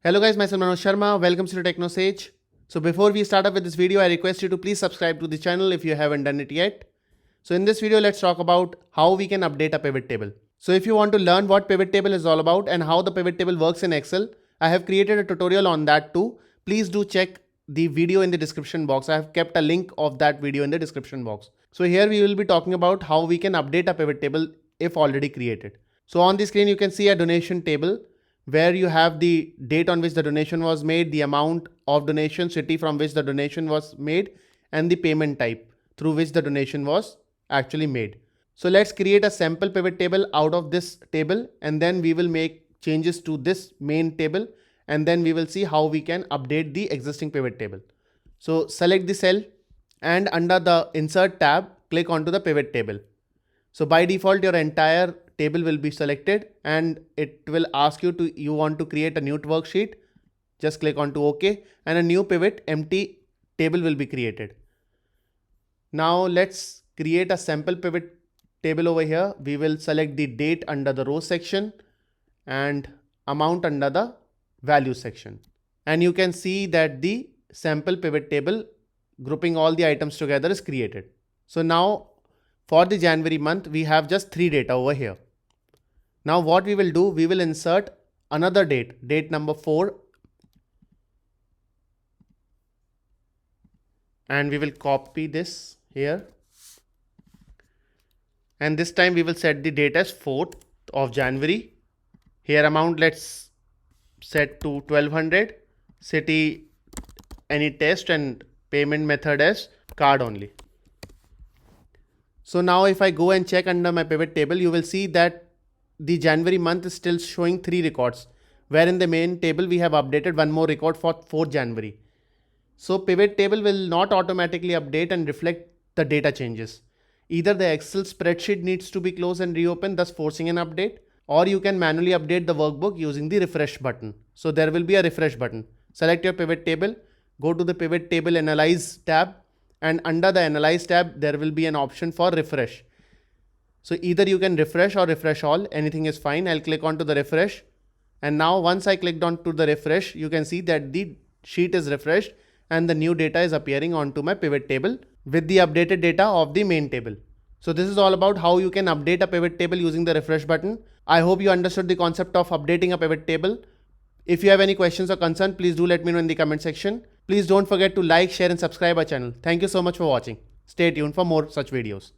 Hello guys, myself Manoj Sharma. Welcome to TechnoSage. So before we start up with this video, I request you to please subscribe to the channel if you haven't done it yet. So in this video, let's talk about how we can update a pivot table. So if you want to learn what pivot table is all about and how the pivot table works in Excel, I have created a tutorial on that too. Please do check the video in the description box. I have kept a link of that video in the description box. So here we will be talking about how we can update a pivot table if already created. So on the screen, you can see a donation table where you have the date on which the donation was made, the amount of donation, city from which the donation was made, and the payment type through which the donation was actually made. So let's create a sample pivot table out of this table, and then we will make changes to this main table, and then we will see how we can update the existing pivot table. So select the cell and under the insert tab, click onto the pivot table. So by default, your entire table will be selected and it will ask you want to create a new worksheet. Just click on to OK and a new pivot empty table will be created. Now let's create a sample pivot table over here. We will select the date under the row section and amount under the value section. And you can see that the sample pivot table grouping all the items together is created. So now for the January month, we have just 3 data over here. Now what we will do, we will insert another date number 4. And we will copy this here. And this time we will set the date as 4th of January. Here amount let's set to 1200. City any test and payment method as card only. So now if I go and check under my pivot table, you will see that the January month is still showing 3 records, where in the main table we have updated one more record for 4th January. So pivot table will not automatically update and reflect the data changes. Either the Excel spreadsheet needs to be closed and reopened, thus forcing an update, or you can manually update the workbook using the refresh button. So there will be a refresh button. Select your pivot table, go to the pivot table analyze tab, and under the analyze tab, there will be an option for refresh. So either you can refresh or refresh all, anything is fine. I'll click onto the refresh. And now once I clicked onto the refresh, you can see that the sheet is refreshed and the new data is appearing onto my pivot table with the updated data of the main table. So this is all about how you can update a pivot table using the refresh button. I hope you understood the concept of updating a pivot table. If you have any questions or concern, please do let me know in the comment section. Please don't forget to like, share and subscribe our channel. Thank you so much for watching. Stay tuned for more such videos.